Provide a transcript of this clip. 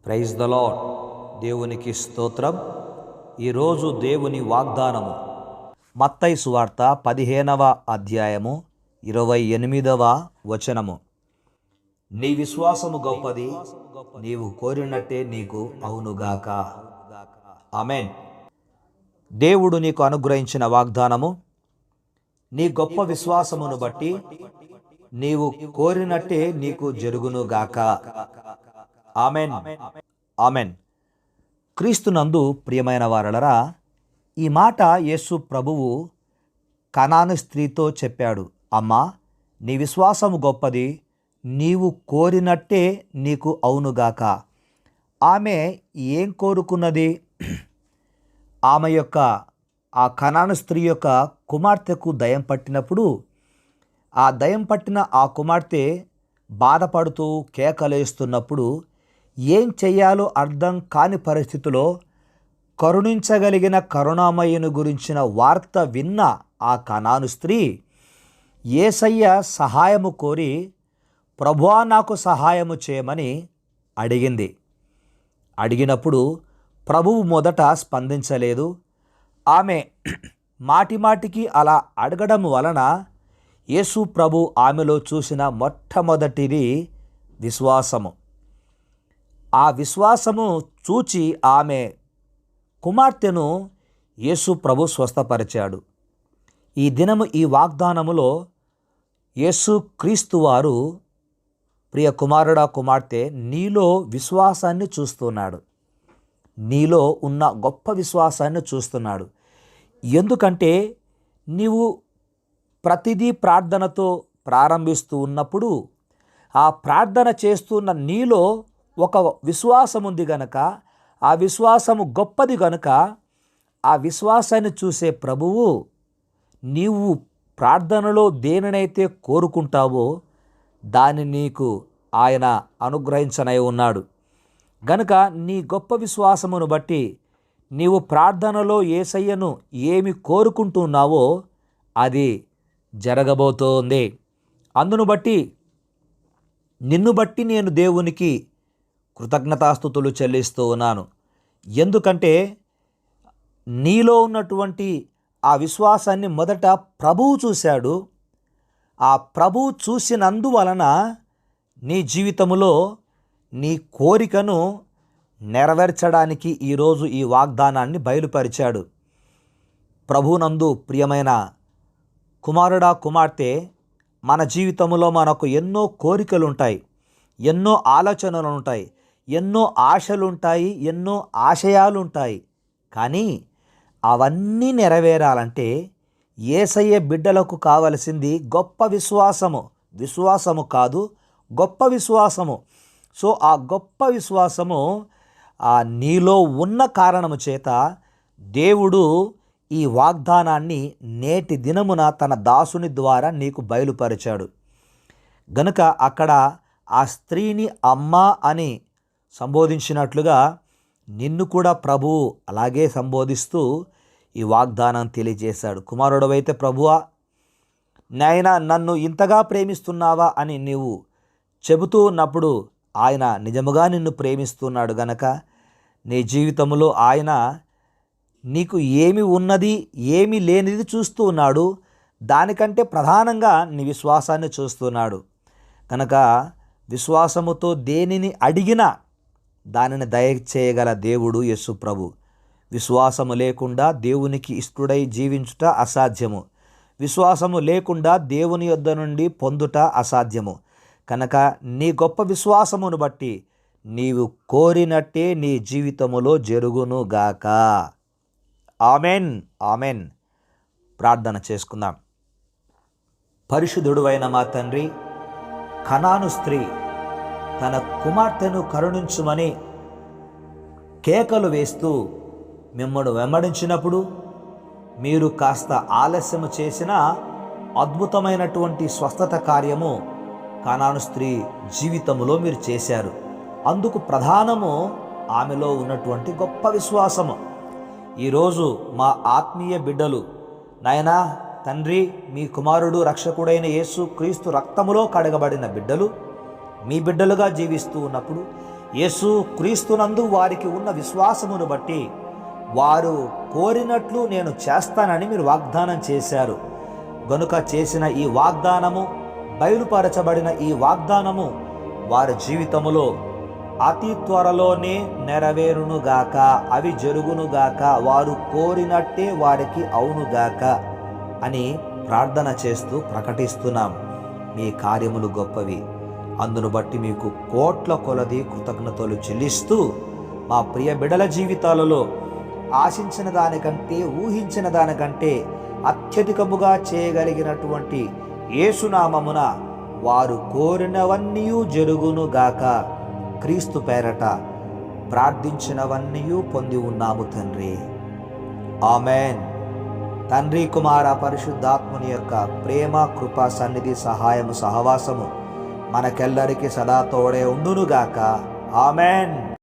Praise the lord. దేవునికి స్తోత్రం. ఈరోజు దేవుని వాగ్దానము మత్తయి సువార్త 15వ అధ్యాయము 28వ వచనము. నీ విశ్వాసము గొప్పది, నీవు కోరినట్టే నీకు అవునుగాక. ఆమేన్. దేవుడు నీకు అనుగ్రహించిన వాగ్దానము, నీ గొప్ప విశ్వాసమును బట్టి నీవు కోరినట్టే నీకు జరుగునుగాక. Amen, amen. క్రీస్తునందు ప్రియమైన వారలరా, ఈ మాట యేసు ప్రభువు కనాను స్త్రీతో చెప్పాడు. అమ్మా, నీ విశ్వాసము గొప్పది, నీవు కోరినట్టే నీకు అవునుగాక. ఆమె ఏం కోరుకున్నది? ఆమె యొక్క ఆ కనాను స్త్రీ యొక్క కుమార్తెకు దయ్యం పట్టినప్పుడు ఆ దయ్యం పట్టిన ఆ కుమార్తె బాధపడుతూ కేకలేస్తున్నప్పుడు ఏం చెయ్యాలో అర్థం కాని పరిస్థితిలో కరుణించగలిగిన కరుణామయుని గురించిన వార్త విన్న ఆ కనాను స్త్రీ యేసయ్య సహాయము కోరి, ప్రభువా నాకు సహాయము చేయమని అడిగింది. అడిగినప్పుడు ప్రభువు మొదట స్పందించలేదు. ఆమె మాటిమాటికి అలా అడగడం వలన యేసు ప్రభు ఆమెలో చూసిన మొట్టమొదటిది విశ్వాసము. ఆ విశ్వాసము చూచి ఆమె కుమార్తెను యేసు ప్రభు స్వస్థపరిచాడు. ఈ దినము ఈ వాగ్దానములో యేసు క్రీస్తు వారు, ప్రియ కుమారుడా కుమార్తె, నీలో విశ్వాసాన్ని చూస్తున్నాడు. నీలో ఉన్న గొప్ప విశ్వాసాన్ని చూస్తున్నాడు. ఎందుకంటే నీవు ప్రతిదీ ప్రార్థనతో ప్రారంభిస్తూ ఉన్నప్పుడు ఆ ప్రార్థన చేస్తున్న నీలో ఒక విశ్వాసం ఉంది గనక, ఆ విశ్వాసము గొప్పది గనుక ఆ విశ్వాసాన్ని చూసే ప్రభువు నీవు ప్రార్థనలో దేనినైతే కోరుకుంటావో దాన్ని నీకు ఆయన అనుగ్రహించనై ఉన్నాడు. గనుక నీ గొప్ప విశ్వాసమును బట్టి నీవు ప్రార్థనలో యేసయ్యను ఏమి కోరుకుంటున్నావో అది జరగబోతోంది. అందును బట్టి నిన్ను బట్టి నేను దేవునికి కృతజ్ఞతాస్తుతులు చెల్లిస్తూ ఉన్నాను. ఎందుకంటే నీలో ఉన్నటువంటి ఆ విశ్వాసాన్ని మొదట ప్రభువు చూశాడు. ఆ ప్రభువు చూసినందువలన నీ జీవితంలో నీ కోరికను నెరవేర్చడానికి ఈరోజు ఈ వాగ్దానాన్ని బయలుపరిచాడు. ప్రభునందు ప్రియమైన కుమారుడా కుమార్తె, మన జీవితంలో మనకు ఎన్నో కోరికలు ఉంటాయి, ఎన్నో ఆలోచనలు ఉంటాయి, ఎన్నో ఆశలు ఉంటాయి, ఎన్నో ఆశయాలు ఉంటాయి. కానీ అవన్నీ నెరవేరాలంటే యేసయ్య బిడ్డలకు కావలసింది గొప్ప విశ్వాసము. విశ్వాసము కాదు, గొప్ప విశ్వాసము. సో ఆ గొప్ప విశ్వాసము నీలో ఉన్న కారణము చేత దేవుడు ఈ వాగ్దానాన్ని నేటి దినమున తన దాసుని ద్వారా నీకు బయలుపరిచాడు. గనుక అక్కడ ఆ స్త్రీని అమ్మా అని సంబోధించినట్లుగా నిన్ను కూడా ప్రభువు అలాగే సంబోధిస్తూ ఈ వాగ్దానం తెలియజేశాడు. కుమారుడవైతే ప్రభువా, నాయనా నన్ను ఇంతగా ప్రేమిస్తున్నావా అని నీవు చెబుతూ ఉన్నప్పుడు ఆయన నిజముగా నిన్ను ప్రేమిస్తున్నాడు. గనక నీ జీవితంలో ఆయన నీకు ఏమి ఉన్నది ఏమి లేనిది చూస్తూ ఉన్నాడు. దానికంటే ప్రధానంగా నీ విశ్వాసాన్ని చూస్తున్నాడు. కనుక విశ్వాసముతో దేనిని అడిగినా దానిని దయచేయగల దేవుడు యేసు ప్రభు. విశ్వాసము లేకుండా దేవునికి ఇష్టడై జీవించుట అసాధ్యము. విశ్వాసము లేకుండా దేవుని యొద్ద నుండి పొందుట అసాధ్యము. కనుక నీ గొప్ప విశ్వాసమును బట్టి నీవు కోరినట్టే నీ జీవితములో జరుగునుగాక. Amen, amen. ప్రార్థన చేసుకుందాం. పరిశుద్ధుడు అయిన మా తండ్రి, కనాను స్త్రీ తన కుమార్తెను కరుణించుమని కేకలు వేస్తూ మిమ్మల్ని వెంబడించినప్పుడు మీరు కాస్త ఆలస్యము చేసిన అద్భుతమైనటువంటి స్వస్థత కార్యము కనాను స్త్రీ జీవితంలో మీరు చేశారు. అందుకు ప్రధానము ఆమెలో ఉన్నటువంటి గొప్ప విశ్వాసము. ఈరోజు మా ఆత్మీయ బిడ్డలు, నాయనా తండ్రి, మీ కుమారుడు రక్షకుడైన యేసు క్రీస్తు రక్తములో కడగబడిన బిడ్డలు మీ బిడ్డలుగా జీవిస్తూ ఉన్నప్పుడు యేసు క్రీస్తునందు వారికి ఉన్న విశ్వాసమును బట్టి వారు కోరినట్లు నేను చేస్తానని మీరు వాగ్దానం చేశారు గనుక చేసిన ఈ వాగ్దానము, బయలుపరచబడిన ఈ వాగ్దానము వారి జీవితములో అతి త్వరలోనే నెరవేరునుగాక, అవి జరుగునుగాక, వారు కోరినట్టే వారికి అవునుగాక అని ప్రార్థన చేస్తూ ప్రకటిస్తున్నాం. మీ కార్యములు గొప్పవి, అందును బట్టి మీకు కోట్ల కొలది కృతజ్ఞతలు చెల్లిస్తూ మా ప్రియ బిడల జీవితాలలో ఆశించిన దానికంటే, ఊహించిన దానికంటే అత్యధికముగా చేయగలిగినటువంటి యేసునామమున వారు కోరినవన్నీ జరుగునుగాక. క్రీస్తు పేరట ప్రార్థించినవన్నీ పొంది ఉన్నాము తండ్రి. ఆమెన్. తండ్రి, కుమార, పరిశుద్ధాత్ముని యొక్క ప్రేమ, కృప, సన్నిధి, సహాయము, సహవాసము మనకెల్లరికి సదా తోడే ఉండునుగాక. ఆమెన్.